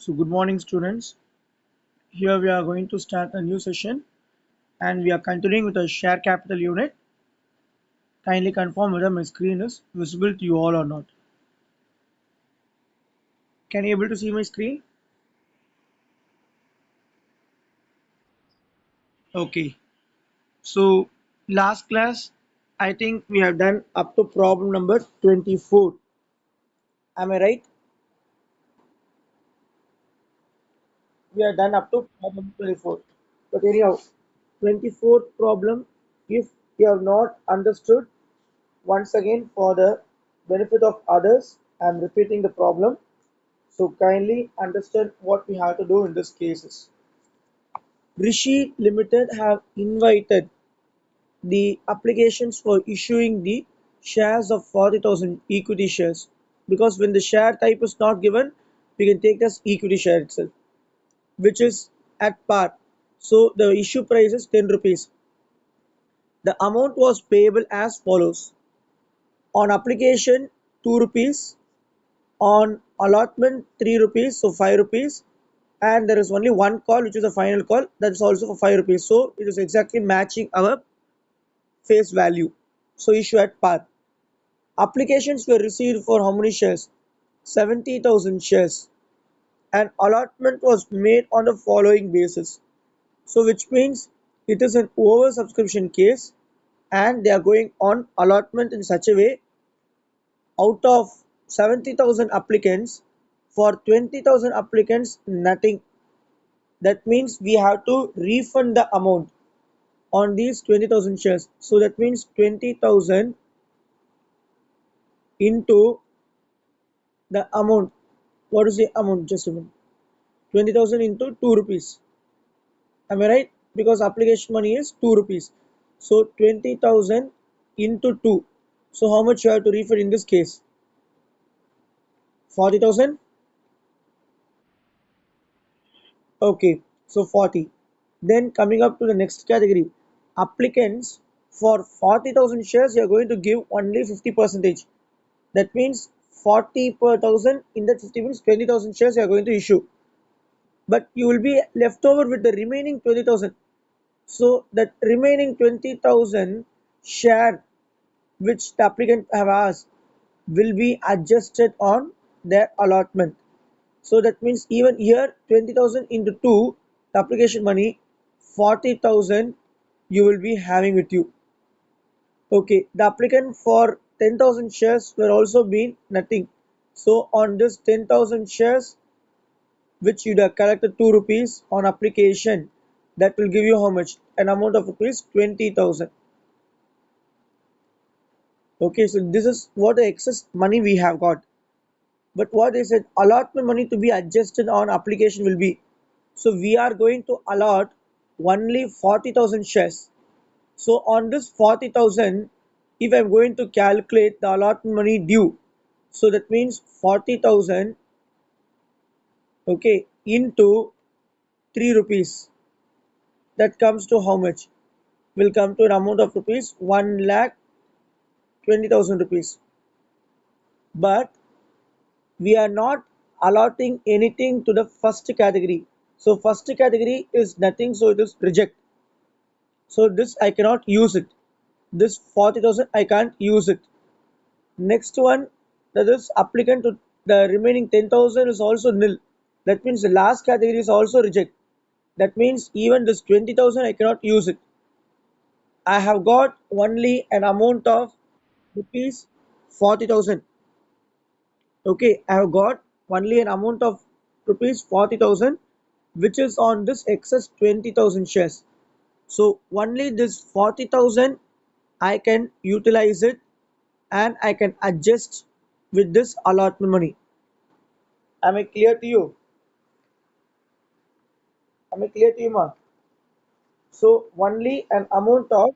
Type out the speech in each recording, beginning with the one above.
So, good morning, students. Here we are going to start a new session and we are continuing with the share capital unit. Kindly confirm whether my screen is visible to you all or not. Can you able to see my screen? Okay. So, last class, I think we have done up to problem number 24. Am I right? We are done up to problem 24. But anyhow, 24th problem, if you have not understood, once again for the benefit of others, I am repeating the problem. So kindly understand what we have to do in this cases. Rishi Limited have invited the applications for issuing the shares of 40,000 equity shares, because when the share type is not given, we can take as equity share itself, which is at par. So the issue price is 10 rupees. The amount was payable as follows: on application 2 rupees, on allotment 3 rupees, so 5 rupees, and there is only one call which is a final call, that is also for 5 rupees. So it is exactly matching our face value. So issue at par. Applications were received for how many shares? 70,000 shares, and allotment was made on the following basis. So which means it is an oversubscription case, and they are going on allotment in such a way: out of 70,000 applicants, for 20,000 applicants nothing. That means we have to refund the amount on these 20,000 shares. So that means 20,000 into the amount. What is the amount? Just a minute. 20,000 into 2 rupees. Am I right? Because application money is 2 rupees. So 20,000 into 2. So how much you have to refund in this case? 40,000. Okay, so 40. Then coming up to the next category, applicants for 40,000 shares, you are going to give only 50 percentage. That means 40 per thousand, in that 50 means 20,000 shares you are going to issue. But you will be left over with the remaining 20,000. So that remaining 20,000 share which the applicant have asked will be adjusted on their allotment. So that means even here 20,000 into 2, the application money 40,000 you will be having with you. Okay, the applicant for 10,000 shares were also been nothing. So on this 10,000 shares which you have collected 2 rupees on application, that will give you how much? An amount of rupees 20,000. Okay, so this is what the excess money we have got. But what is it? Allotment money to be adjusted on application will be. So we are going to allot only 40,000 shares. So on this 40,000, if I'm going to calculate the allotment money due, so that means 40,000, okay, into 3 rupees. That comes to how much? Will come to an amount of rupees 1,20,000 rupees. But we are not allotting anything to the first category. So first category is nothing, so it is reject. So this I cannot use it. This 40,000 I can't use it. Next one, that is applicant to the remaining 10,000 is also nil. That means the last category is also reject. That means even this 20,000 I cannot use it. I have got only an amount of rupees 40,000. Okay, I have got only an amount of rupees 40,000 which is on this excess 20,000 shares. So only this 40,000 I can utilize it, and I can adjust with this allotment money. Am I clear to you? Am I clear to you, ma? So only an amount of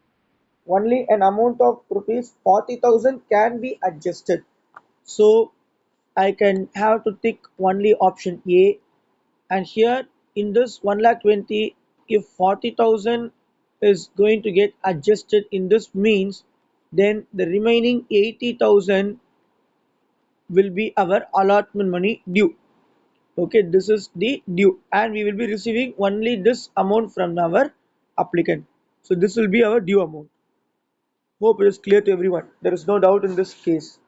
rupees 40,000 can be adjusted. So I can have to tick only option A, and here in this 1,20,000, if 40,000 is going to get adjusted in this means, then the remaining 80,000 will be our allotment money due. Okay, this is the due, and we will be receiving only this amount from our applicant. So this will be our due amount. Hope it is clear to everyone. There is no doubt in this case.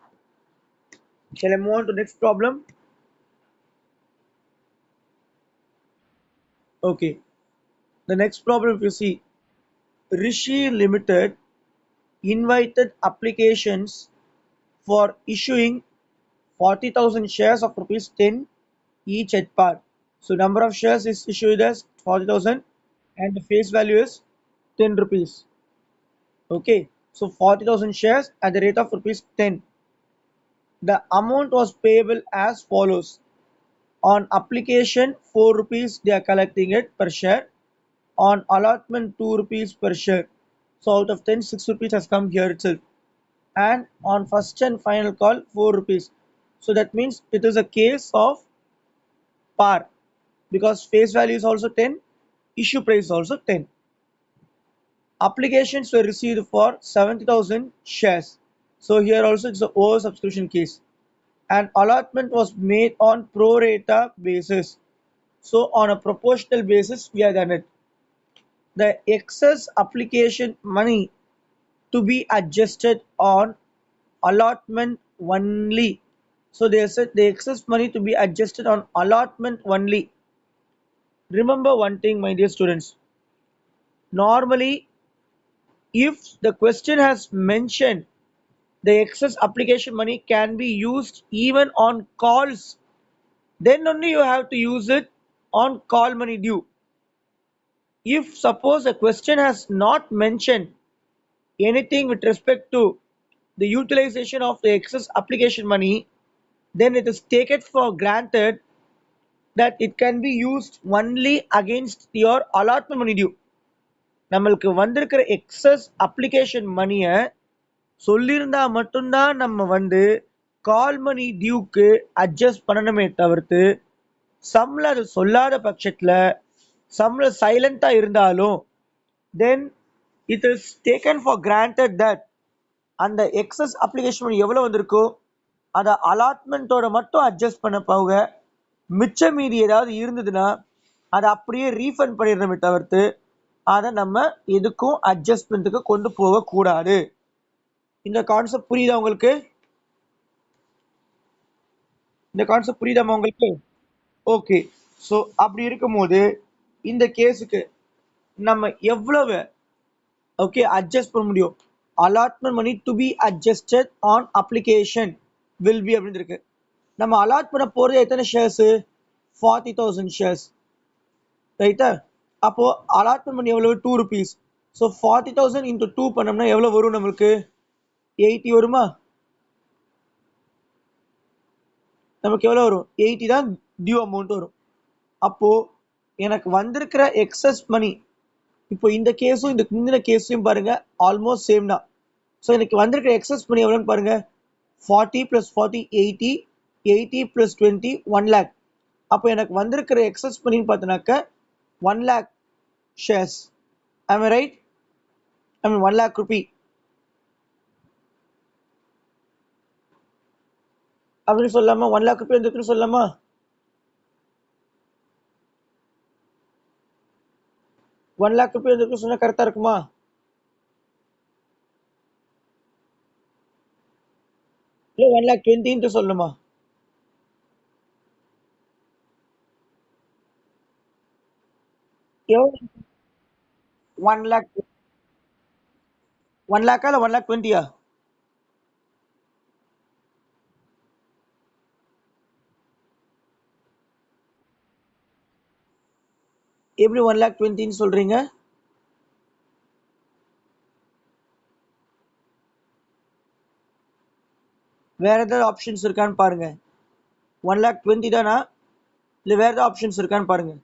Shall I move on to next problem? Okay. The next problem, if you see, Rishi Limited invited applications for issuing 40,000 shares of rupees 10 each at par. So number of shares is issued as 40,000 and the face value is 10 rupees. Okay, so 40,000 shares at the rate of rupees 10. The amount was payable as follows. On application 4 rupees they are collecting it per share. On allotment 2 rupees per share. So out of 10, 6 rupees has come here itself. And on first and final call 4 rupees. So that means it is a case of par because face value is also 10, issue price is also 10. Applications were received for 70,000 shares. So here also it's a oversubscription case. And allotment was made on pro rata basis. So on a proportional basis we have done it. The excess application money to be adjusted on allotment only. So they said the excess money to be adjusted on allotment only. Remember one thing, my dear students. Normally, if the question has mentioned the excess application money can be used even on calls, then only you have to use it on call money due. If suppose a question has not mentioned anything with respect to the utilization of the excess application money, then it is taken for granted that it can be used only against your allotment money due. நம்மளுக்கு வந்திருக்கிற excess application மணியை சொல்லியிருந்தா மட்டும்தான் நம்ம கால் மணி Duke adjust பண்ணணுமே தவிர்த்து சம்ல அது சொல்லாத பட்சத்தில் சம்ல சைலண்டா இருந்தாலும் then it is taken for granted that அந்த எக்ஸஸ் அப்ளிகேஷன் மணி எவ்வளோ வந்திருக்கோ அதை அலாட்மெண்ட்டோட மட்டும் அட்ஜஸ்ட் பண்ண போக மிச்ச மீதி ஏதாவது இருந்ததுன்னா அதை அப்படியே ரீஃபண்ட் பண்ணிடணுமே தவிர்த்து அதை நம்ம எதுக்கும் அட்ஜஸ்ட்மெண்ட்டுக்கு கொண்டு போகக்கூடாது. இந்த கான்செப்ட் புரியுதா உங்களுக்கு? இந்த கான்செப்ட் புரியுதாமா உங்களுக்கு? ஓகே. ஸோ அப்படி இருக்கும்போது இந்த கேஸுக்கு நம்ம எவ்வளவு ஓகே அட்ஜஸ்ட் பண்ண முடியும்? Allotment money to be adjusted on application will be அப்படின்னு இருக்கு. நம்ம அலாட் பண்ண போறது எத்தனை ஷேர்ஸ்? 40,000 ஷேர்ஸ், ரைட்டா? அப்போ அலாட்மெண்ட் மணி எவ்வளவு? 2 rupees. ஸோ 40,000 into 2 பண்ணோம்னா எவ்வளவு வரும்? நம்மளுக்கு 80 வருமா? நமக்கு எவ்வளவு வரும்? 80 தான் டியூ அமௌண்ட் வரும். அப்போ எனக்கு வந்திருக்கிற எக்ஸஸ் மணி, இப்போ இந்த கேஸும் இந்த முந்தின கேஸையும் பாருங்க ஆல்மோஸ்ட் சேம் தான். ஸோ எனக்கு வந்திருக்கிற எக்ஸஸ் மணி எவ்வளோன்னு பாருங்க. 40 + 40 80, 80 + 20 1 lakh. அப்போ எனக்கு வந்திருக்கிற எக்ஸஸ் மணின்னு பார்த்தோன்னாக்க 1 lakh shares. Am I right? I mean 1 lakh rupee. அப்படின்னு சொல்லலாமா? 1 lakh rupee வந்துருக்குன்னு சொல்லலாமா? 1 lakh rupee வந்துருக்குன்னு சொன்னா கரெக்டா இருக்குமா? இல்லை 1,20,000 சொல்லணுமா? எவ்வளோ? 1 lakh 1 lakh இல்ல 1,20,000? எப்படி 1,20,000 சொல்றீங்க? வேற ஏதாவது ஆப்ஷன்ஸ் இருக்கான்னு பாருங்க. 1,20,000 தானா? இல்லை வேற ஏதாவது ஆப்ஷன்ஸ் இருக்கான்னு பாருங்க.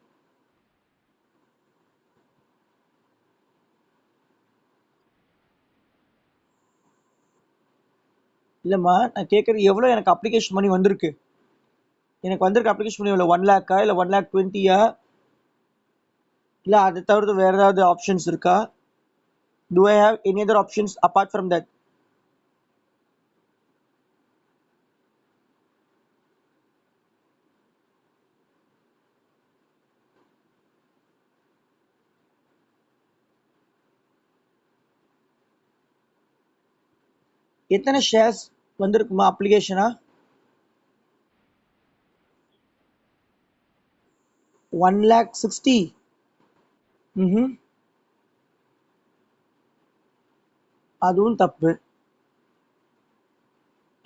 இல்லைம்மா, நான் கேட்குறது எவ்வளோ எனக்கு அப்ளிகேஷன் மணி வந்திருக்கு? எனக்கு வந்திருக்க அப்ளிகேஷன் மணி எவ்வளோ? 1 lakh இல்லை 1,20,000? இல்லை அதை தவிர்த்து வேற ஏதாவது ஆப்ஷன்ஸ் இருக்கா? Do I have any other options apart from that? எத்தனை ஷேர்ஸ் வந்திருக்குமா அப்ளிகேஷனா? 1,60,000. ம். அதுவும் தப்பு.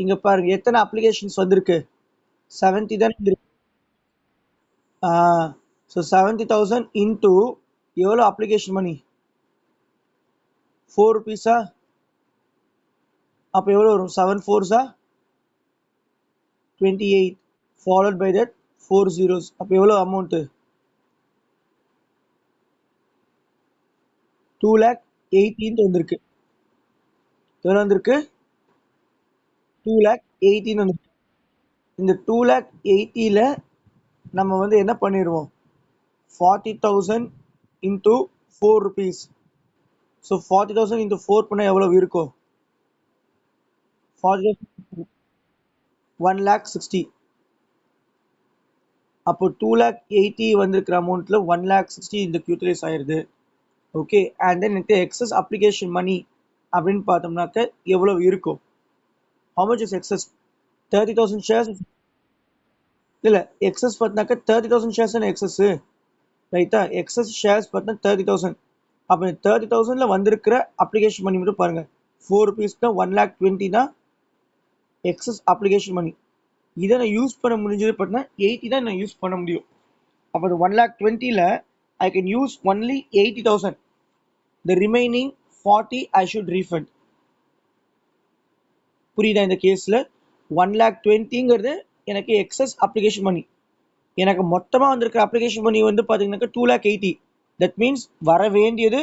இங்க பாருங்க எத்தனை அப்ளிகேஷன்ஸ் வந்திருக்கு? 70 தான் வந்திருக்கு. ஸோ 70,000 இன்டூ எவ்வளோ அப்ளிகேஷன் மணி? 4 ருபீஸா? அப்போ எவ்வளோ வரும்? 7 4s 28 followed by that 4 zeros. அப்போ எவ்வளோ அமௌண்ட்டு? 2,18,000 வந்திருக்கு. எவ்வளோ வந்திருக்கு? 2,18,000 வந்திருக்கு. இந்த 2,80,000ல நம்ம வந்து என்ன பண்ணிடுவோம்? 40,000 இன்டூ 4 ருபீஸ். ஸோ 40,000 இன்டூ 4 பண்ணால் எவ்வளோ இருக்கும்? 40,000 1,60,000. அப்போ 2,80,000 வந்திருக்கிற அமௌண்ட்ல 1,60,000 இந்த யூட்டிலைஸ் ஆயிருது. ஓகே, அண்ட் தென் எனக்கு எக்ஸஸ் அப்ளிகேஷன் மணி அப்படின்னு பார்த்தோம்னாக்க எவ்வளவு இருக்கும்? how much is excess? 30,000 shares. இல்லை எக்ஸஸ் பார்த்தினாக்கா 30,000 shares தானே எக்ஸஸ், ரைட்டா? எக்ஸஸ் ஷேர்ஸ் பார்த்தா 30,000. அப்போ 30,000ல வந்திருக்கிற அப்ளிகேஷன் மணி மட்டும் பாருங்க. 4 ருபீஸ் தான் 1,20,000 தான் எக்ஸஸ் அப்ளிகேஷன் மணி. இதை நான் யூஸ் பண்ண முடிஞ்சது பார்த்தீங்கன்னா 80 தான் நான் யூஸ் பண்ண முடியும். அப்போ அந்த 1,20,000ல I can use only 80,000. The remaining 40 I should refund. புரியுதா? இந்த கேஸ்ல 1,20,000ங்கிறது எனக்கு எக்ஸஸ் அப்ளிகேஷன் மணி. எனக்கு மொத்தமாக வந்திருக்கிற அப்ளிகேஷன் மணி வந்து பார்த்தீங்கன்னாக்கா 2,80,000. தட் மீன்ஸ் வர வேண்டியது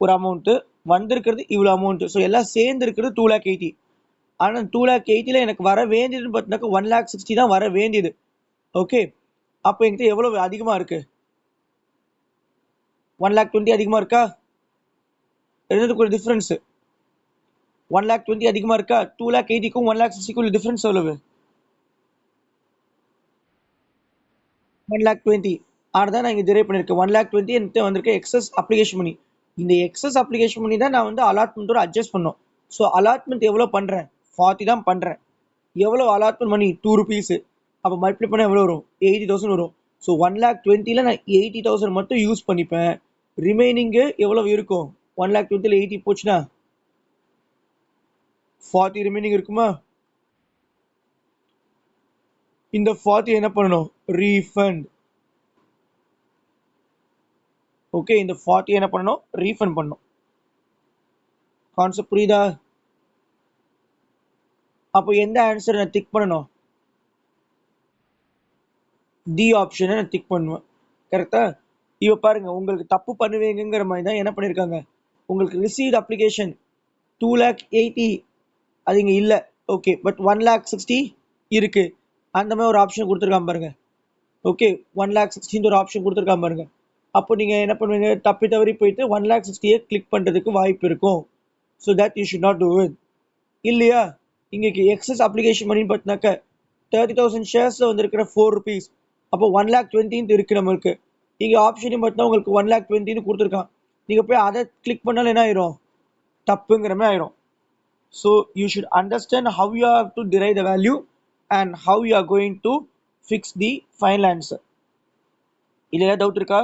ஒரு அமௌண்ட்டு, வந்திருக்கிறது இவ்வளோ அமௌண்ட்டு. ஸோ எல்லாம் சேர்ந்து இருக்கிறது 2,80,000. ஆனால் 2,80,000ல எனக்கு வர வேண்டியதுன்னு பார்த்தீங்கன்னாக்கா 1,60,000 தான் வர வேண்டியது. ஓகே, அப்போ என்கிட்ட எவ்வளோ அதிகமாக இருக்கு? 1,20,000 அதிகமாக இருக்கா? ரெண்டுத்துக்கு ஒரு டிஃபரன்ஸ். 1,20,000 அதிகமாக இருக்கா? 2,80,000க்கும் 1,60,000க்கும் டிஃபரன்ஸ் எவ்வளவு? 1,20,000. ஆனால் நான் இங்கே டிரைவ் பண்ணியிருக்கேன் 1,20,000 என்கிட்ட வந்திருக்க எக்ஸஸ் அப்ளிகேஷன் மணி. இந்த எக்ஸஸ் அப்ளிகேஷன் மணி தான் நான் வந்து அலாட்மெண்ட்டோட அட்ஜஸ்ட் பண்ணோம். ஸோ அலாட்மெண்ட் எவ்வளோ பண்ணுறேன்? 40 தான் பண்ணுறேன். எவ்வளோ அலாட்மெண்ட் மணி? 2 ருபீஸு. அப்போ மல்டிப்ளை பண்ணால் எவ்வளோ வரும்? 80,000 வரும். ஸோ 1,20,000ல நான் 80,000 மட்டும் யூஸ் பண்ணிப்பேன். ரிமைனிங்கு எவ்வளோ இருக்கும்? 1,20,000ல 80 போச்சுன்னா 40 ரிமைனிங் இருக்குமா? இந்த 40 என்ன பண்ணணும்? ரீஃபண்ட். ஓகே, இந்த 40 என்ன பண்ணணும்? ரீஃபண்ட் பண்ணணும். கான்செப்ட் புரியுதா? அப்போ எந்த ஆன்சர் நான் டிக் பண்ணணும்? டி ஆப்ஷனை நான் டிக் பண்ணுவேன். கரெக்டா? இப்போ பாருங்க, உங்களுக்கு தப்பு பண்ணுவீங்கிற மாதிரி தான் என்ன பண்ணியிருக்காங்க, உங்களுக்கு ரிசீவ்ட் அப்ளிகேஷன் 2,80,000 அது இங்கே இல்லை. ஓகே, பட் 1,60,000 இருக்கு. அந்த மாதிரி ஒரு ஆப்ஷன் கொடுத்துருக்கான் பாருங்க. ஓகே, 1,60,000 ஒரு ஆப்ஷன் கொடுத்துருக்கான் பாருங்க. அப்போ நீங்கள் என்ன பண்ணுவீங்க? தப்பி தவறி போயிட்டு 1,60,000 கிளிக் பண்ணுறதுக்கு வாய்ப்பு இருக்கும். So that you should not do it. இல்லையா? இங்கே எக்ஸஸ் அப்ளிகேஷன் பண்ணின்னு பார்த்தினாக்க 30,000 ஷேர்ஸில் வந்துருக்கிற 4 ருபீஸ். அப்போ 1,20,000 இருக்கு நம்மளுக்கு. இங்கே ஆப்ஷனையும் பார்த்தா உங்களுக்கு 1,20,000 கொடுத்துருக்கான். நீங்கள் போய் அதை கிளிக் பண்ணாலும் என்ன ஆயிரும்? தப்புங்கிற மாதிரி ஆயிரும். So you should understand how you have to derive the value and how you are going to fix the final answer. இதில் ஏதாவது டவுட் இருக்கா?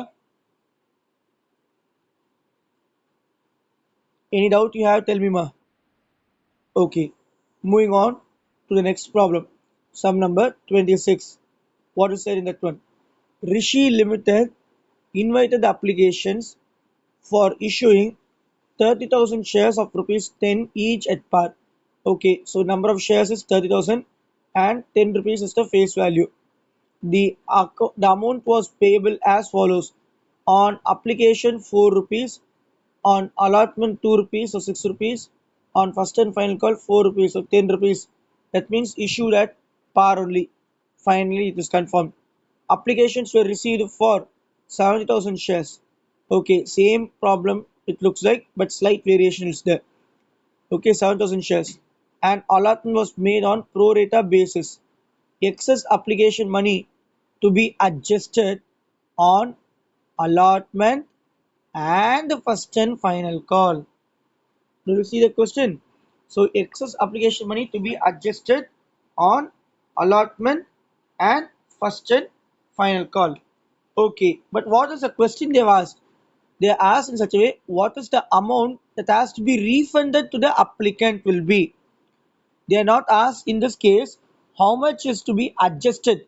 Any doubt you have, tell me ma. Okay, moving on to the next problem. Sum number 26. What is said in that one? Rishi Limited invited the applications for issuing 30,000 shares of rupees 10 each at par. Okay, so number of shares is 30,000 and 10 rupees is the face value. The amount was payable as follows: on application 4 rupees, on allotment 2 rupees or 6 rupees, on first and final call 4 rupees or 10 rupees. That means issued at par only. Finally it is confirmed. Applications were received for 70,000 shares. Okay, same problem it looks like, but slight variation is there. Okay, 7,000 shares, and allotment was made on pro rata basis. Excess application money to be adjusted on allotment and first and final call. Do you see the question? So excess application money to be adjusted on allotment and first and final call. Okay, but what is the question they've asked? They asked in such a way, what is the amount that has to be refunded to the applicant will be. They are not asked in this case how much is to be adjusted,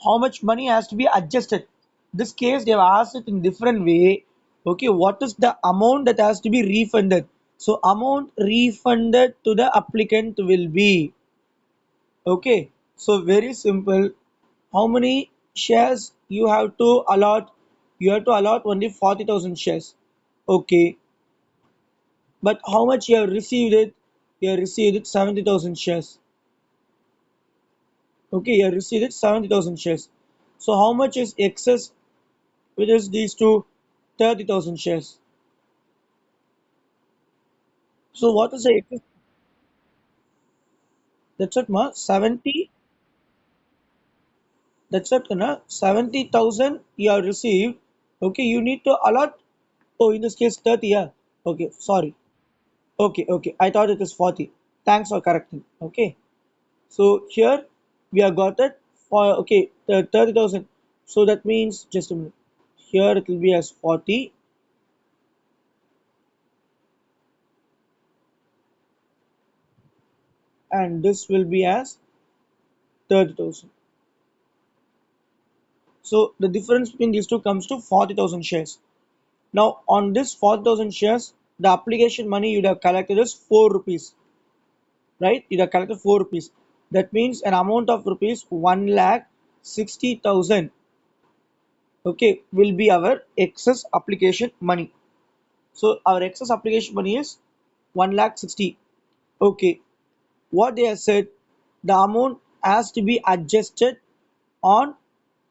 how much money has to be adjusted. This case they have asked it in different way. Okay, what is the amount that has to be refunded? So amount refunded to the applicant will be, okay. So very simple. How many shares you have to allot? You have to allot only 40,000 shares. Okay, but how much you have received it? You have received it 70,000 shares. Okay, you have received it 70,000 shares. So how much is excess with is these two 30,000 shares? So what is the excess? That's it, ma. 70. That's it, na. 70,000 you have received. Okay, you need to allot. Oh, in this case 30. Yeah. Okay, sorry. Okay, okay. I thought it is 40. Thanks for correcting. Okay. So here we have got it for okay the 30,000. So that means just a minute. Here it will be as 40 and this will be as 30,000. So the difference between these two comes to 40,000 shares. Now on this 40,000 shares, the application money you'd have collected is 4 rupees, right? You'd have collected 4 rupees. That means an amount of rupees 1 lakh 60,000, okay, will be our excess application money. So our excess application money is 1 lakh 60. Okay, what they have said, the amount has to be adjusted on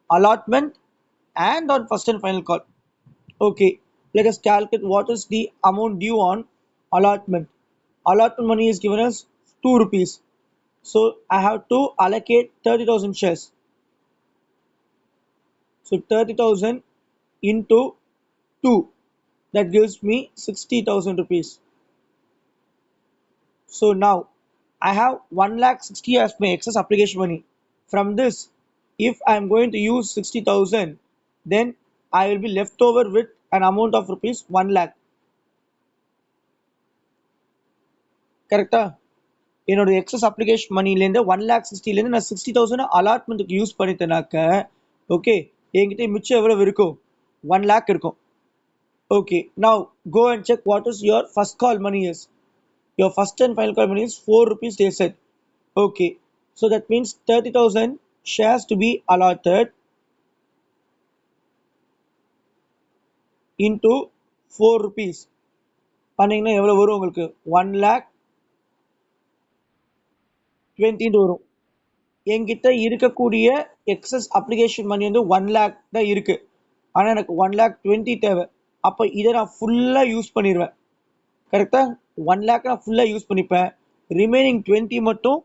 allotment and on first and final call. Okay, let us calculate what is the amount due on allotment. Allotment money is given as 2 rupees. So I have to allocate 30,000 shares. So 30,000 into 2, that gives me 60,000 rupees. So now I have 1 lakh 60 as my excess application money. From this, if I am going to use 60,000, then I will be left over with an amount of rupees 1 lakh. கரெக்டா? என்னோட excess application மணிலேருந்து 1,60,000 நான் 60,000 அலாட்மெண்ட்டுக்கு use பண்ணிட்டேனாக்க, okay, என்கிட்ட மிச்சம் எவ்வளவு இருக்கும்? 1 lakh இருக்கும். Okay, now go and check what is your first call money is. Your first and final call money is 4 rupees they said. Okay, so that means 30,000 shares to be allotted into 4 rupees. பண்ணீங்கன்னா எவ்வளவு வரும் உங்களுக்கு? 1,20,000 வரும். என்கிட்ட இருக்கக்கூடிய excess application money வந்து 1 lakh தான் இருக்கு. ஆனா எனக்கு 1,20,000 தேவை. அப்ப இதை நான் ஃபுல்லா யூஸ் பண்ணிடுவேன். கரெக்டா? 1 lakh நான் ஃபுல்லா யூஸ் பண்ணிப்பேன். ரிமைனிங் 20 மட்டும்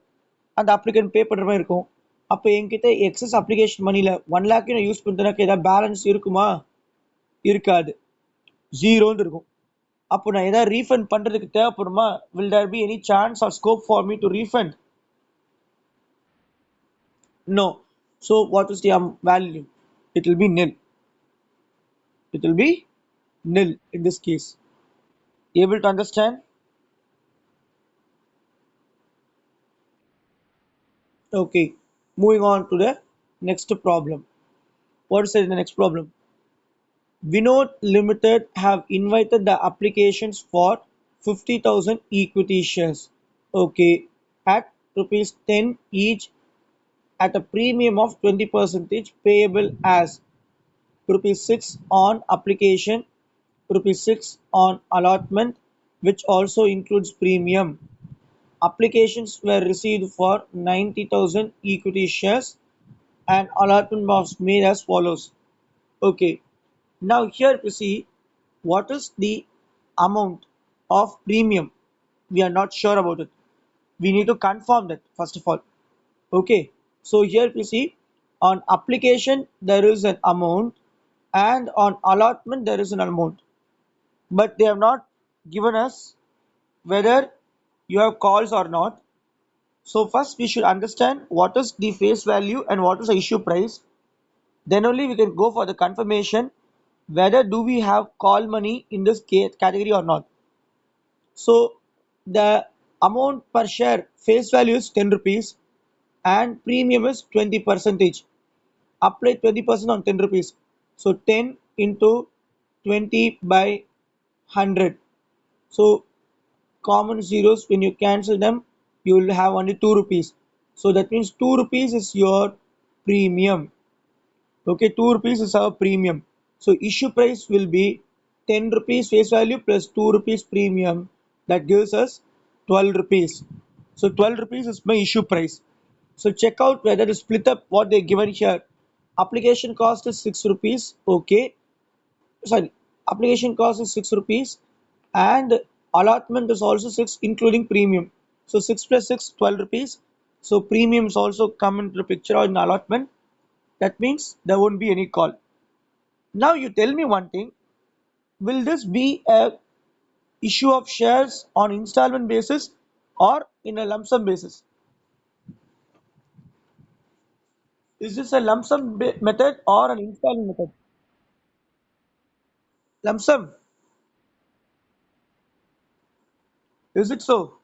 அந்த அப்ளிகன்ட் பே பண்ற மாதிரி இருக்கும். அப்ப என்கிட்ட எக்ஸஸ் அப்ளிகேஷன் மணில 1 lakh நான் யூஸ் பண்ணிட்டேனாக்க ஏதாவது பேலன்ஸ் இருக்குமா? இருக்காது. ஜீரோன்னு இருக்கும். அப்போ நான் ஏதாவது ரீஃபண்ட் பண்றதுக்கு தேவைப்படுமா? will there be any chance or scope for me to refund? No. So what is the value? It will be nil. It will be nil in this case. Able to understand? Okay. Moving on to the next problem. What is it in the next problem? Vinod Limited have invited the applications for 50,000 equity shares. Okay. At rupees 10 each at a premium of 20% payable as rupees 6 on application, rupees 6 on allotment, which also includes premium. Applications were received for 90,000 equity shares and allotment was made as follows. Okay, now here we see what is the amount of premium. We are not sure about it. We need to confirm that first of all. Okay, so here we see on application there is an amount and on allotment there is an amount, but they have not given us whether you have calls or not. So first we should understand what is the face value and what is the issue price. Then only we can go for the confirmation whether do we have call money in this category or not. So the amount per share face value is 10 rupees and premium is 20 percentage. Apply 20% on 10 rupees. So 10 into 20 by 100. So common zeros, when you cancel them, you will have only 2 rupees. So that means 2 rupees is your premium. Okay, 2 rupees is our premium. So issue price will be 10 rupees face value plus 2 rupees premium. That gives us 12 rupees. So 12 rupees is my issue price. So check out whether to split up what they given here. Application cost is 6 rupees. Okay. Sorry. Application cost is 6 rupees and allotment is also 6 including premium. So 6 plus 6 12 rupees. So premiums also come into the picture or in allotment. That means there won't be any call. Now you tell me one thing. Will this be a issue of shares on installment basis or in a lump sum basis? Is this a lump sum method or an installment method? Lump sum. Is it so?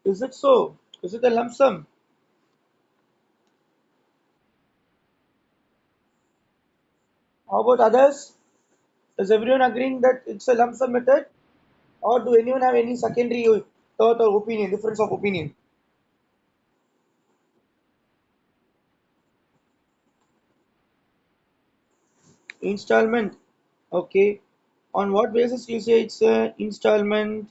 Is it so? Is it a lump sum? How about others? Is everyone agreeing that it's a lump sum method? Or do anyone have any secondary thought or opinion, difference of opinion? Installment. Okay. On what basis you say it's a installment?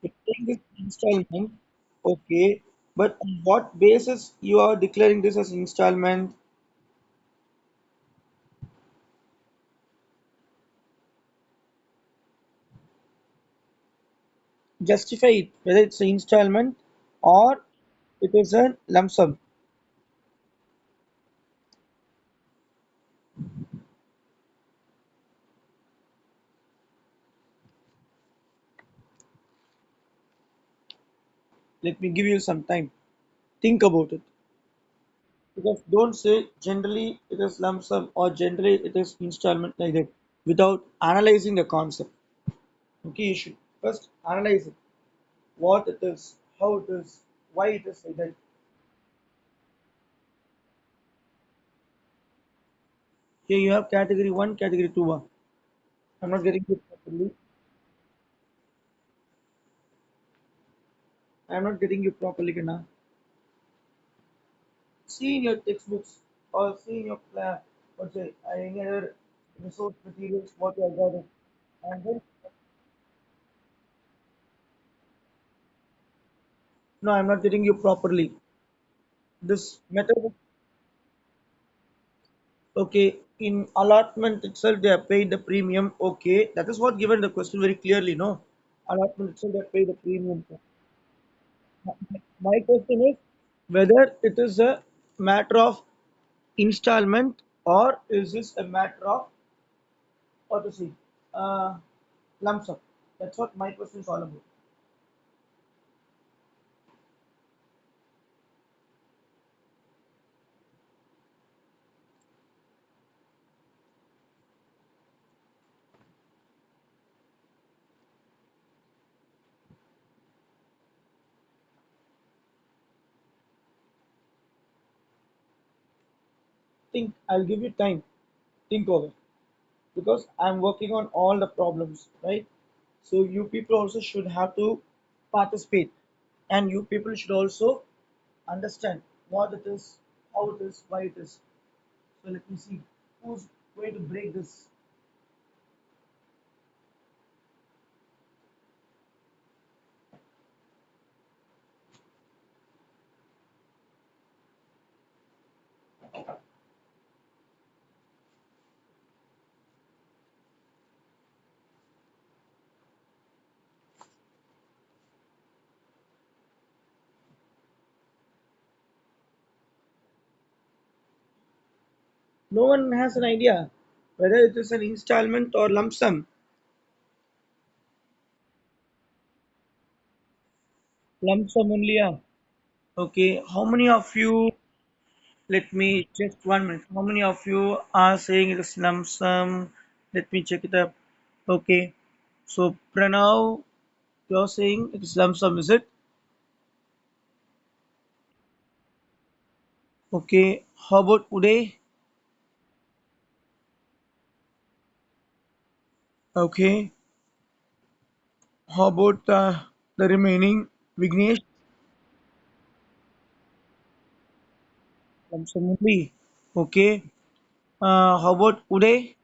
You're saying this installment. Okay. But on what basis you are declaring this as installment? Justify it, whether it's an installment or it is a lump sum. Let me give you some time. Think about it. Because don't say generally it is lump sum or generally it is installment like that without analyzing the concept. Okay, you should first analyze it. What it is, how it is, why it is like that. Here you have category 1, category 2. I'm not getting it properly. I'm not getting you properly, Kana. See in your textbooks or see in your what's it, any other resource materials what you have got it. And then no, I'm not getting you properly. This method, okay, in allotment itself they have paid the premium. Okay, that is what given the question very clearly. No, allotment itself they have paid the premium. My question is whether it is a matter of installment or is this a matter of what to see lump sum. That's what my question is all about. Think I'll give you time. Think over because I'm working on all the problems, right? So you people also should have to participate, and you people should also understand what it is, how it is, why it is. So let me see who's going to break this. No one has an idea whether it is an installment or lump sum. Lump sum only, yeah. Okay, how many of you, let me just 1 minute, how many of you are saying it is lump sum? Let me check it up. Okay, so Pranav, you're saying it is lump sum, is it? Okay, how about Uday? Okay, how about the remaining Vignesh? Lump sum only. Okay, how about Uday?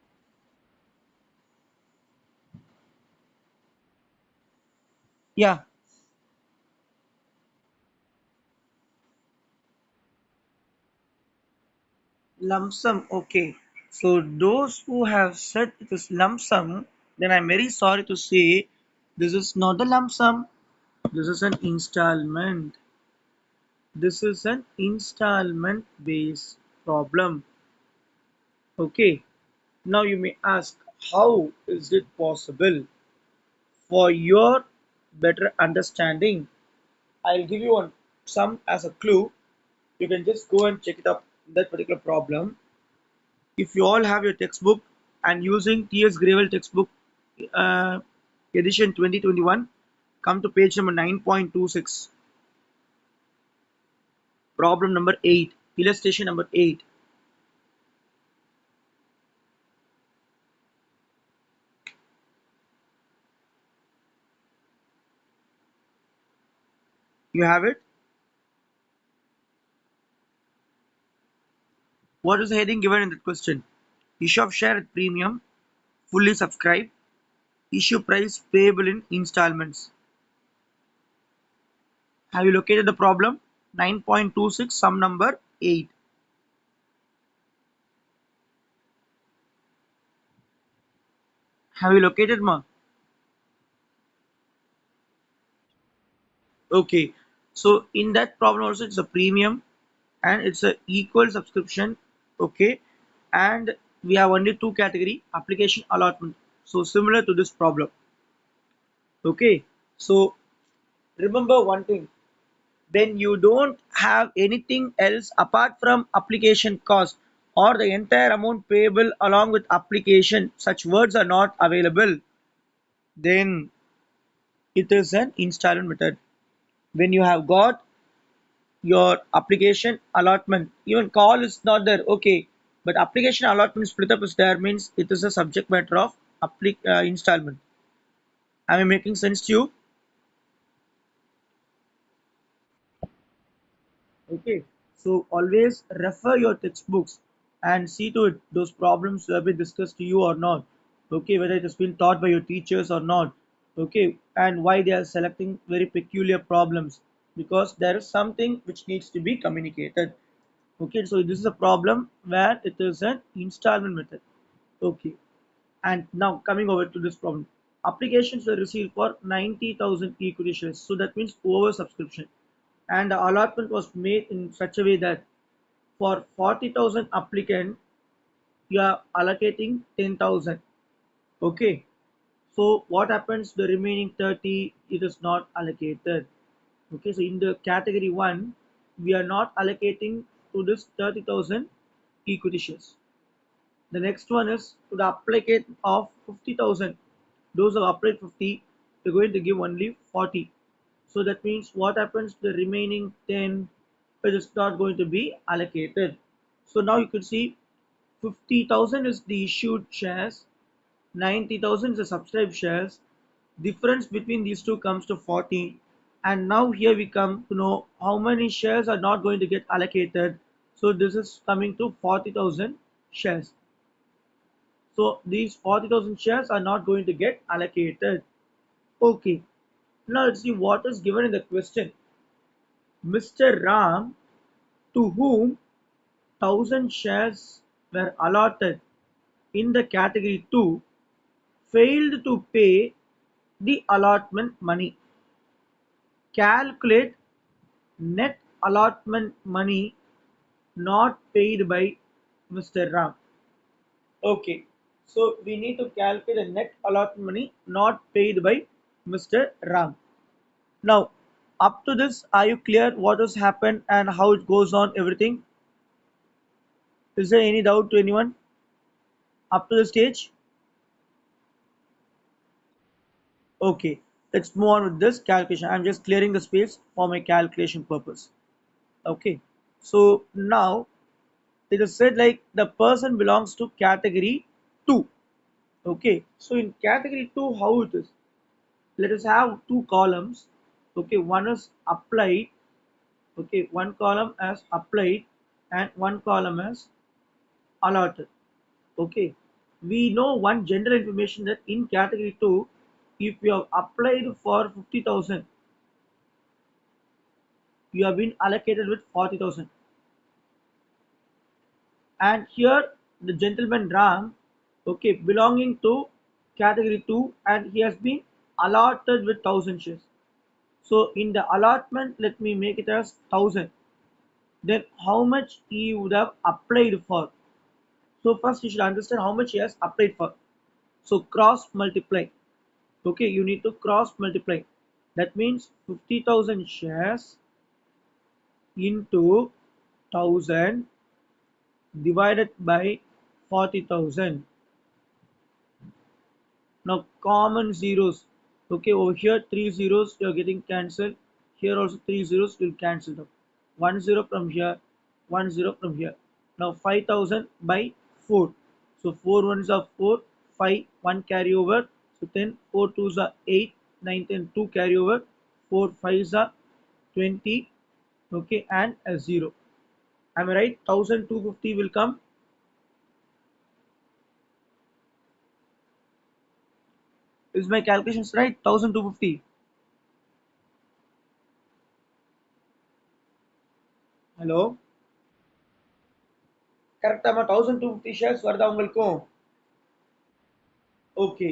Yeah, lump sum. Okay, so those who have said it is lump sum, then I'm very sorry to say this is not the lump sum. This is an installment. This is an installment based problem. Okay, now you may ask, how is it possible? For your better understanding, I'll give you one some as a clue. You can just go and check it up that particular problem. If you all have your textbook and using T.S. Gravel textbook uh, edition 2021, come to page number 9.26, problem number 8, illustration number 8. You have it? What is the heading given in that question? Issue of share at premium, fully subscribed, issue price payable in installments. Have you located the problem? 9.26, sum number 8. Have you located, ma? Okay. So in that problem also it's a premium and it's a equal subscription. Okay. And we have only two category, application allotment. So similar to this problem. Okay. So remember one thing, when you don't have anything else apart from application cost or the entire amount payable along with application, such words are not available, then it is an installment method. When you have got your application allotment, even call is not there, okay, but application allotment split up is there, means it is a subject matter of installment. Am I making sense to you? Okay, so always refer your textbooks and see to it those problems have been discussed to you or not. Okay, whether it has been taught by your teachers or not. Okay, and why they are selecting very peculiar problems, because there is something which needs to be communicated. Okay, so this is a problem where it is an installment method. Okay, and now coming over to this problem, applications were received for 90,000 equity shares, so that means over subscription, and the allotment was made in such a way that for 40,000 applicant you are allocating 10,000. Okay, so what happens, the remaining 30 it is not allocated. Okay, so in the category 1 we are not allocating to this 30,000 equity shares. The next one is to the applicant of 50,000. Those who have applied 50, they're going to give only 40. So that means what happens, the remaining 10 it is not going to be allocated. So now you could see 50,000 is the issued shares, 90,000 is the subscribed shares. Difference between these two comes to 40. And now here we come to know how many shares are not going to get allocated. So this is coming to 40,000 shares. So these 40,000 shares are not going to get allocated. Okay. Now let's see what is given in the question. Mr. Ram, to whom 1,000 shares were allotted in the category 2, failed to pay the allotment money. Calculate net allotment money not paid by Mr. Ram. Okay, so we need to calculate the net allotment money not paid by Mr. Ram. Now, up to this, are you clear what has happened and how it goes on, everything? Is there any doubt to anyone up to the stage? Okay, let's move on with this calculation. I'm just clearing the space for my calculation purpose. Okay, so now it is said like the person belongs to category 2. Okay, so in category 2, how it is? Let us have two columns. Okay, one is applied. Okay, one column as applied and one column as allotted. Okay, we know one general information that in category 2, if you have applied for 50,000, you have been allocated with 40,000. And here the gentleman Ram, okay, belonging to category 2, and he has been allotted with 1,000 shares. So in the allotment, let me make it as 1,000. Then how much he would have applied for? So first you should understand how much he has applied for. So cross multiply. Okay, you need to cross multiply. That means 50,000 shares into 1,000 divided by 40,000. Now common zeros. Okay, over here three zeros you are getting cancelled. Here also three zeros will cancel out. One zero from here, one zero from here. Now 5,000 by 4. So 4 ones are 4, 5, 1 carry over. So 10, 4 twos are 8, 9, 10, 2 carry over. 4 fives are 20. Okay, and a 0. Am I right? 1,250 will come. Is my calculations right? 1,250. Hello? கரெக்டாமா 1,250 shares வருதா உங்களுக்கும்? Okay,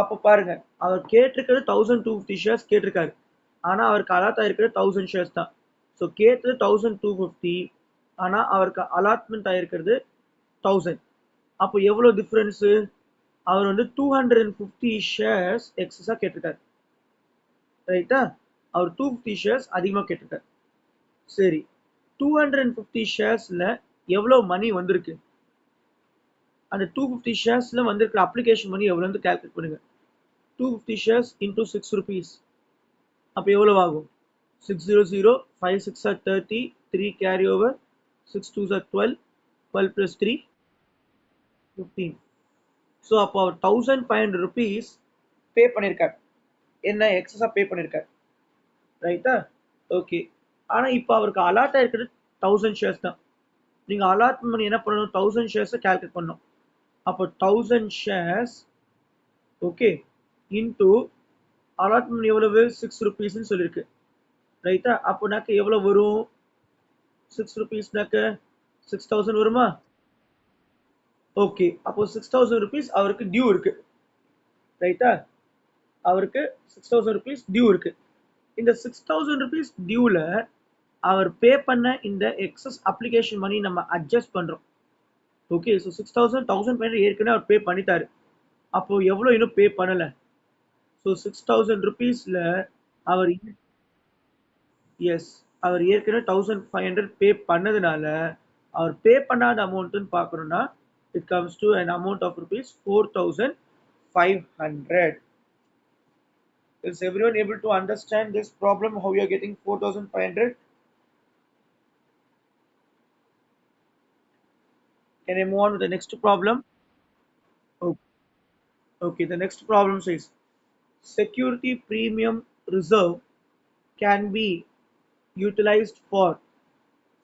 அப்போ பாருங்க, அவர் கேட்டிருக்கிறது 1,250 shares கேட்டிருக்காரு. ஆனா அவருக்கு allot ஆயிருக்கிறது 1,000 shares தான். So கேட்டது 1,250, ஆனா அவருக்கு அலாட்மெண்ட் ஆயிருக்கிறது 1,000. அப்போ எவ்வளோ டிஃபரன்ஸு? அவர் வந்து 250 ஷேர்ஸ் எக்ஸஸா கேட்டிருக்காரு. ரைட்டா? அவர் 250 ஷேர்ஸ் அதிகமாக கேட்டிருக்காரு. சரி, 250 ஷேர்ஸ்ல எவ்வளோ மணி வந்திருக்கு? அந்த 250 ஷேர்ஸ்ல வந்திருக்கிற அப்ளிகேஷன் மணி எவ்வளோன்னு கால்குலேட் பண்ணுங்க. 250 ஷேர்ஸ் இன்டூ 6 rupees. அப்போ எவ்வளவு ஆகும்? 600, 5 6 are 30, 3 carry over, 6 2s are 12, 12 plus 3, 15. So அப்போ அவர் 1,500 rupees பே பண்ணியிருக்கார். என்ன எக்ஸஸா பே பண்ணியிருக்கார். ரைட்டா? ஓகே. ஆனா இப்போ அவருக்கு அலாட் ஆயிருக்கிறது 1,000 ஷேர்ஸ் தான். நீங்க அலாட்மெண்ட் பண்ணி என்ன பண்ணணும்? 1,000 ஷேர்ஸை கால்குலேட் பண்ணணும். அப்போ 1,000 ஷேர்ஸ் ஓகே இன்டூ அலாட்மெண்ட் எவ்வளவு? 6 rupeesன்னு சொல்லியிருக்கு. ரைட்டா? அப்போனாக்க எவ்வளவு வரும்? 6 rupeesனாக்க 6,000 வருமா? ஓகே, அப்போ 6,000 rupees அவருக்கு டியூ இருக்கு. ரைட்டா? அவருக்கு 6,000 rupees டியூ இருக்கு. இந்த 6,000 rupees டியூல அவர் பே பண்ண இந்த எக்ஸஸ் அப்ளிகேஷன் மணி நம்ம அட்ஜஸ்ட் பண்றோம். ஓகே, ஸோ 6,000 1,500 ஏற்கனவே அவர் பே பண்ணிட்டாரு. அப்போ எவ்வளோ இன்னும் பே பண்ணல? ஸோ 6,000 rupeesல அவர் எஸ், அவர் ஏற்கனவே 1,500 பே பண்ணதுனால அவர் பே பண்ணாத அமௌண்ட்னு பார்க்கணும்னா it comes to an amount of rupees 4,500. Is everyone able to understand this problem, how you are getting 4,500? Can I move on to the next problem? Oh, okay, the next problem says security premium reserve can be utilized for.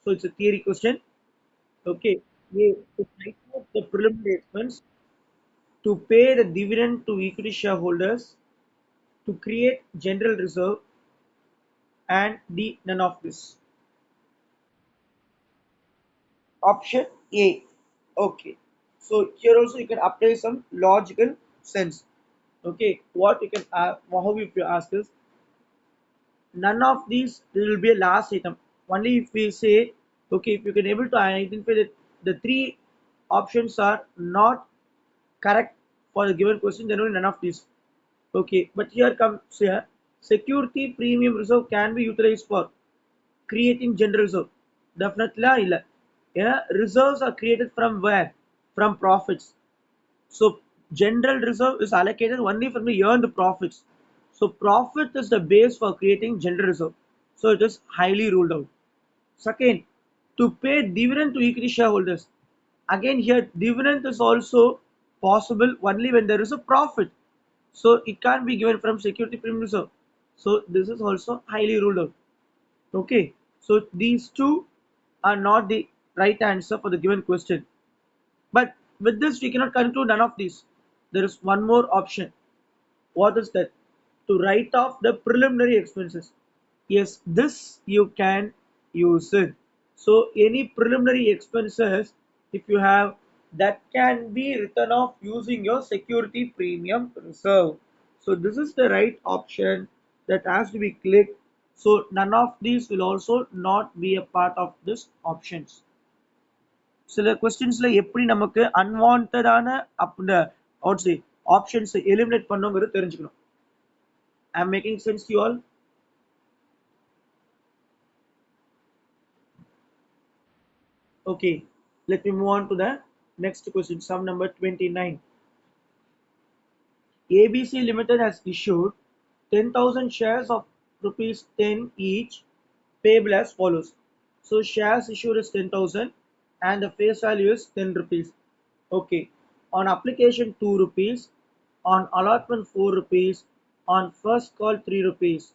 So it's a theory question. Okay, A, to write off the preliminary expense, to pay the dividend to equity shareholders, to create general reserve, and D, none of this. Option A. Okay. So here also you can apply some logical sense. Okay. What you can how if you ask is none of these will be a last item. Only if we say okay, if you can able to identify that the three options are not correct for the given question, then only none of these. Okay, but here comes here, security premium reserve can be utilized for creating general reserve. Definitely illa. Yeah, reserves are created from where? From profits. So general reserve is allocated only from the earned profits. So profit is the base for creating general reserve. So it is highly ruled out. Second, to pay dividend to equity shareholders. Again here dividend is also possible only when there is a profit. So it can't be given from security premium reserve. So this is also highly ruled out. Okay. So these two are not the right answer for the given question. But with this, we cannot conclude none of these. There is one more option. What is that? To write off the preliminary expenses. Yes, this you can use it. So any preliminary expenses, if you have, that can be written off using your security premium reserve. So this is the right option that has to be clicked. So none of these will also not be a part of this options. சில கொஸ்டின்ஸ்ல எப்படி நமக்கு அன்வான்டான அந்த options eliminate பண்ணுங்கிறது தெரிஞ்சுக்கணும். I am making sense to you all. Okay, let me move on to the next question. Sum number 29. ABC Limited has issued 10,000 shares of rupees 10 each, payable as follows. So shares issued is 10,000 and the face value is 10 rupees. Okay. On application 2 rupees, on allotment 4 rupees, on first call 3 rupees.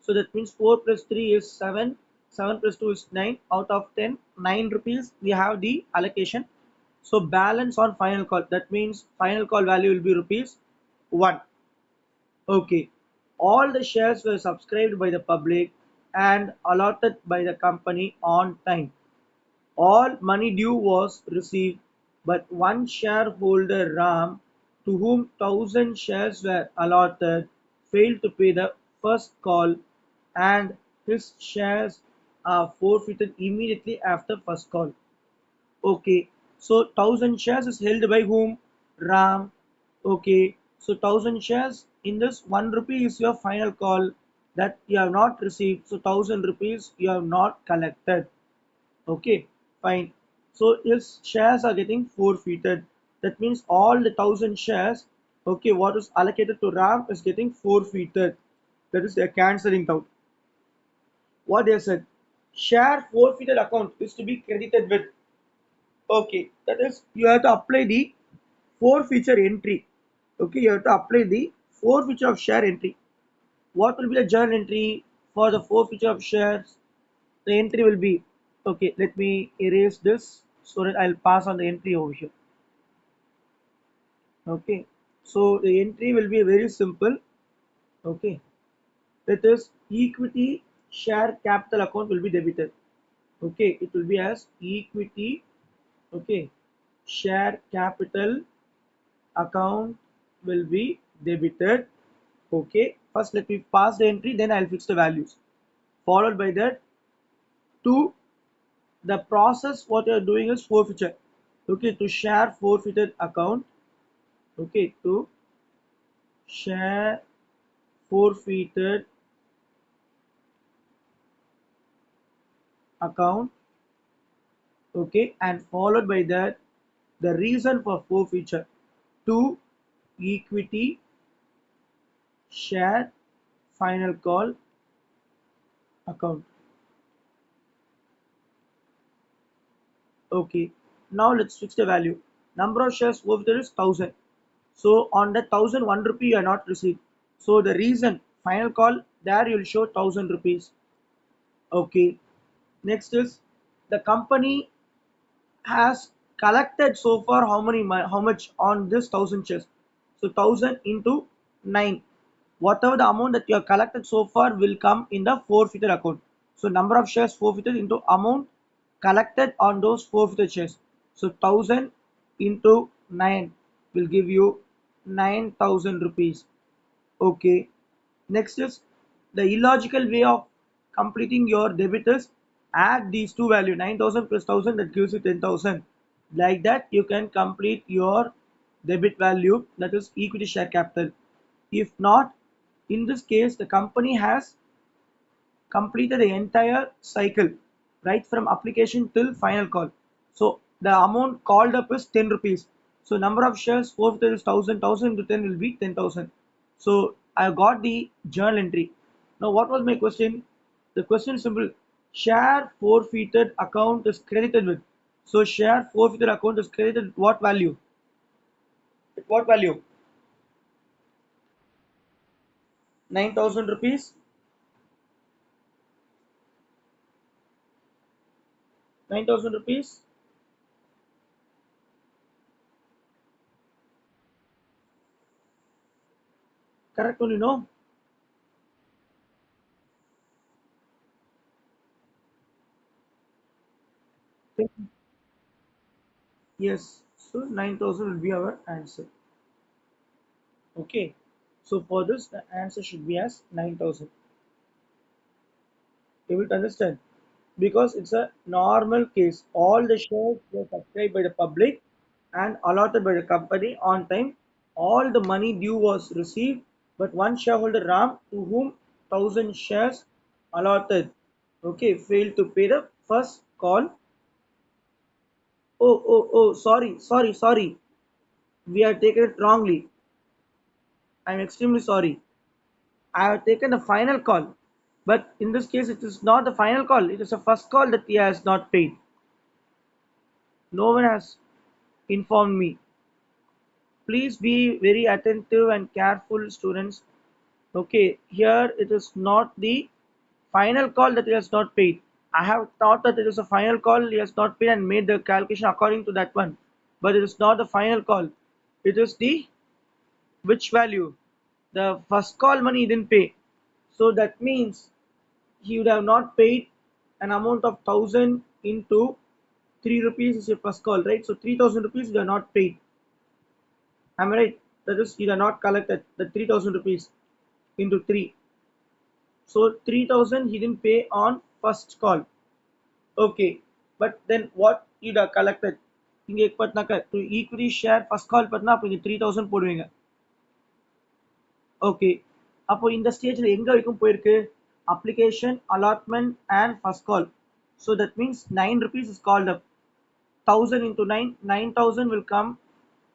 So that means 4 plus 3 is 7, 7 plus 2 is 9. Out of 10, 9 rupees we have the allocation. So balance on final call, that means final call value will be rupees 1. Okay. All the shares were subscribed by the public and allotted by the company on time. All money due was received, but one shareholder, Ram, to whom 1,000 shares were allotted, failed to pay the first call, and his shares are forfeited immediately after first call. Okay, so 1,000 shares is held by whom? Ram. Okay, so 1,000 shares, in this 1 rupee is your final call that you have not received. So 1,000 rupees you have not collected. Okay, fine. So his shares are getting forfeited. That means all the 1,000 shares, okay, what is allocated to Ram is getting forfeited. That is they're cancelling out. What they said, share forfeited account is to be credited with. Okay, that is you have to apply the forfeiture entry. Okay, you have to apply the forfeiture of share entry. What will be the journal entry for the forfeiture of shares? The entry will be, okay, let me erase this so that I'll pass on the entry over here. Okay, so the entry will be very simple. Okay, it is equity share capital account will be debited. Okay, it will be as equity, okay, share capital account will be debited. Okay, first let me pass the entry, then I'll fix the values. Followed by that, to the process, what you're doing is forfeiture. Okay, to share forfeited account. Okay, to share forfeited account. Okay, and followed by that, the reason for forfeiture to equity share final call account. Okay, now let's fix the value. Number of shares forfeited is 1,000. So on the 1,001 rupee you are not received. So the reason final call there you will show 1,000 rupees. Okay. Next is the company has collected so far how much on this 1,000 shares. So 1,000 into 9. Whatever the amount that you have collected so far will come in the forfeited account. So number of shares forfeited into amount collected on those forfeited shares. So 1,000 into 9 will give you 9,000 rupees. Okay. Next is the illogical way of completing your debit is add these two values 9,000 plus 1,000, that gives you 10,000. Like that you can complete your debit value, that is equity share capital. If not, in this case, the company has completed the entire cycle, right from application till final call. So the amount called up is 10 rupees. So number of shares forfeited is 1000, 1000 into 10 will be 10,000. So I got the journal entry. Now what was my question? The question is simple. Share forfeited account is credited with. So share forfeited account is credited with what value? With what value? 9,000 rupees. 9,000 rupees. Correct one, you know? Yes, so 9,000 will be our answer. Okay, so for this, the answer should be as 9,000. Able to understand? Because it's a normal case. All the shares were subscribed by the public and allotted by the company on time. All the money due was received, but one shareholder Ram, to whom 1,000 shares allotted, okay, failed to pay the first call. Oh, sorry. We have taken it wrongly. I'm extremely sorry. I have taken a final call, but in this case, it is not the final call. It is a first call that he has not paid. No one has informed me. Please be very attentive and careful, students. Okay, here it is not the final call that he has not paid. I have thought that it is a final call he has not paid and made the calculation according to that one, but it is not the final call. It is the which value? The first call money he didn't pay. So that means he would have not paid an amount of 1,000 into 3 rupees is your first call, right? So 3,000 rupees you are not paid. Am I right? That is, you are not collected the 3,000 rupees into 3. So 3,000 he didn't pay on first call. Okay. But then what you have collected? இங்க பார்த்தனாக்க to equity share first call பார்த்தனா அப்ப இங்க 3,000 போடுவீங்க. Okay. அப்போ இந்த ஸ்டேஜ்ல எங்க வரைக்கும் போயிருக்கு? Application, allotment and first call. So that means 9 rupees is called up. 1,000 into 9, 9,000 will come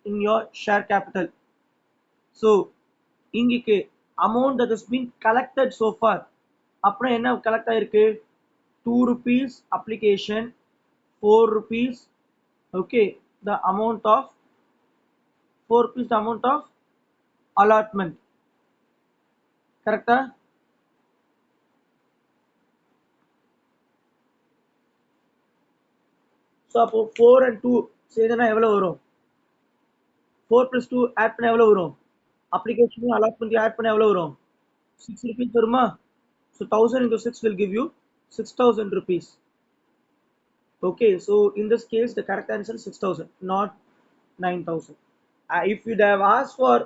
in your share capital. So இங்கிக்கு amount that has been collected so far. அப்புறம் என்ன கலெக்ட் ஆயிருக்கு? 2 rupees application, 4 rupees, okay, the amount of 4 rupees the amount of allotment. கரெக்டா? So அப்போ 4 and 2 சேர்ந்தனா எவ்வளோ வரும்? 4 plus 2 add பண்ண எவ்வளோ வரும்? அப்ளிகேஷனையும் அலாட்மெண்ட்டையும் ஆட் பண்ண எவ்வளோ வரும்? 6 rupees வருமா? So 1,000 into 6 will give you 6,000 rupees. Okay, so in this case, the correct answer is 6,000, not 9,000. If you'd have asked for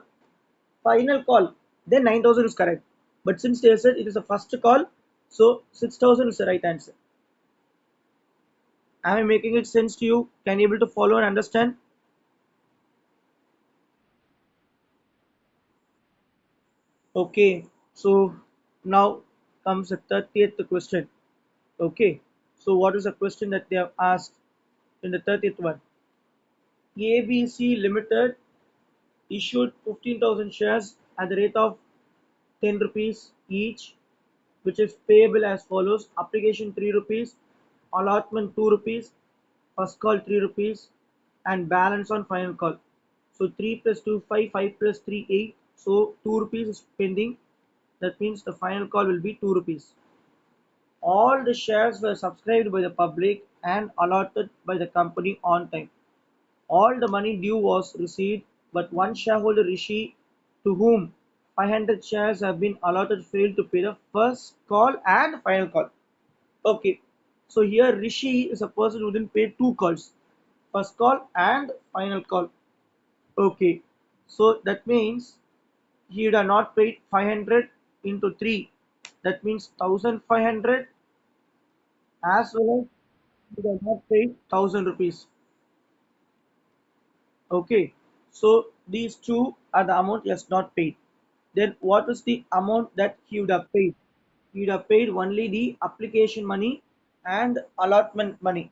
final call, then 9,000 is correct. But since they said it is a first call, so 6,000 is the right answer. Am I making it sense to you? Can you able to follow and understand? Okay, so now comes the 30th question. Okay, so what is the question that they have asked in the 30th one? ABC Limited issued 15,000 shares at the rate of 10 rupees each, which is payable as follows: application 3 rupees, allotment 2 rupees, first call 3 rupees, and balance on final call. So 3 plus 2 5, 5 plus 3 8. So 2 rupees is pending. That means the final call will be 2 rupees. All the shares were subscribed by the public and allotted by the company on time. All the money due was received, but one shareholder Rishi, to whom 500 shares have been allotted, failed to pay the first call and final call. Okay, so here Rishi is a person who didn't pay two calls, first call and final call. Okay, so that means he would have not paid 500 into 3. That means 1,500, as well as he would have not paid 1,000 rupees. Okay, so these two are the amount he has not paid. Then what is the amount that he would have paid? He would have paid only the application money and allotment money.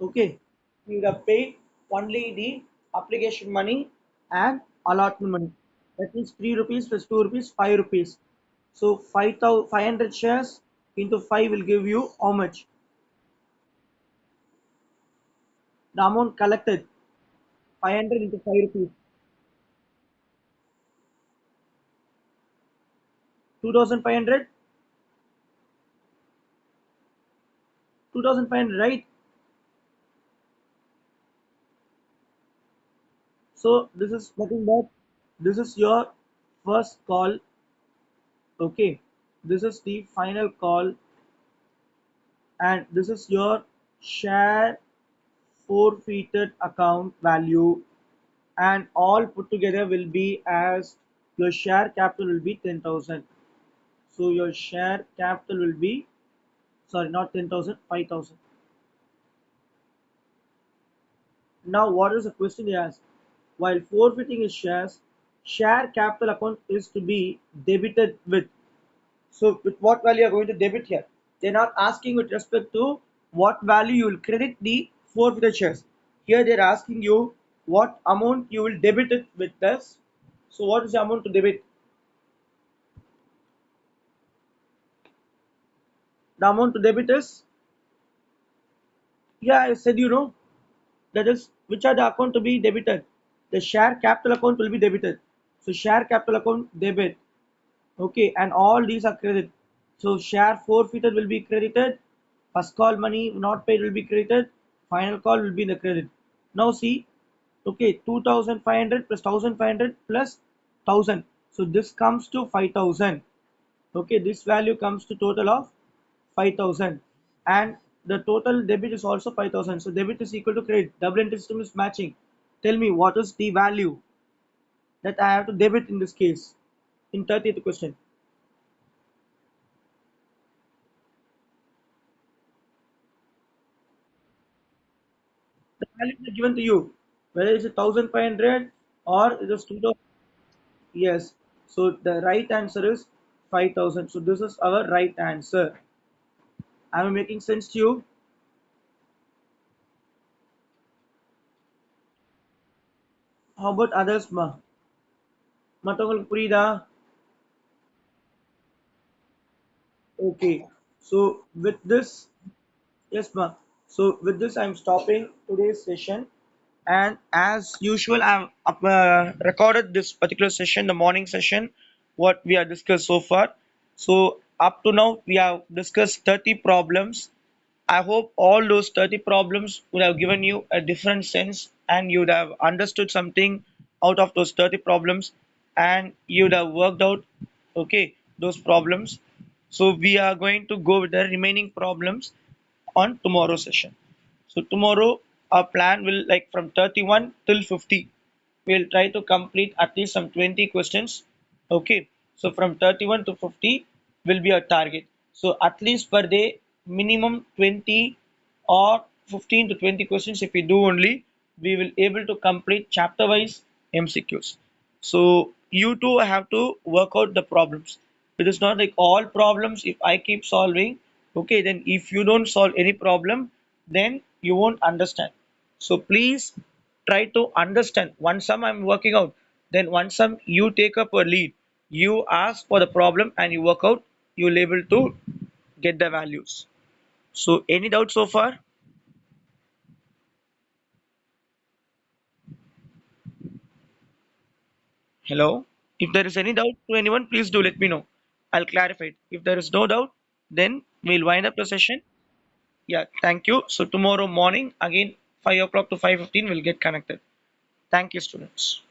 Okay, he would have paid only the application money and allotment money. That means 3 rupees plus 2 rupees, 5 rupees. So 500 shares into 5 will give you how much? The amount collected 500 into 5 rupees, 2500, 2500, right? So this is nothing but this is your first call. Okay, this is the final call, and this is your share forfeited account value, and all put together will be as your share capital will be 10,000. So your share capital will be, sorry, not 10,000, 5,000. Now, what is the question he asked? While forfeiting his shares, share capital account is to be debited with. So, with what value you are going to debit here? They're not asking with respect to what value you will credit the forfeited shares. Here they're asking you what amount you will debit it with this. So, what is the amount to debit? The amount to debit is, yeah, I said that is which are the account to be debited. The share capital account will be debited. So, share capital account debit. Okay, and all these are credit. So share forfeited will be credited, first call money not paid will be credited, final call will be in the credit. Now see, okay, 2500 plus 1500 plus 1000. So this comes to 5000. Okay, this value comes to total of 5000, and the total debit is also 5000. So debit is equal to credit. Double entry system is matching. Tell me what is the value that I have to debit in this case in 30th question. The value is given to you, whether it's 1500 or it is 2000. Yes. So the right answer is 5000. So this is our right answer. Am I making sense to you? How about others, ma? மற்றவங்களுக்கு புரியுதா? Okay. So with this, yes, ma. So with this, I'm stopping today's session, and as usual, I've recorded this particular session, the morning session, what we have discussed so far. So up to now, we have discussed 30 problems. I hope all those 30 problems would have given you a different sense, and you would have understood something out of those 30 problems, and you would have worked out, okay, those problems. So we are going to go with the remaining problems on tomorrow's session. So tomorrow our plan will like from 31 till 50. We'll try to complete at least some 20 questions. Okay. So from 31 to 50 will be our target. So at least per day minimum 20 or 15 to 20 questions if we do only, we will able to complete chapter wise MCQs. So you too have to work out the problems. It is not like all problems if I keep solving, okay, then if you don't solve any problem, then you won't understand. So please try to understand. One sum I'm working out, then one sum you take up a lead. You ask for the problem and you work out, you'll able to get the values. So any doubt so far? Hello? If there is any doubt to anyone, please do let me know. I'll clarify it. If there is no doubt, then we'll wind up the session. Yeah, thank you. So tomorrow morning, again 5 o'clock to 5:15, we'll get connected. Thank you, students.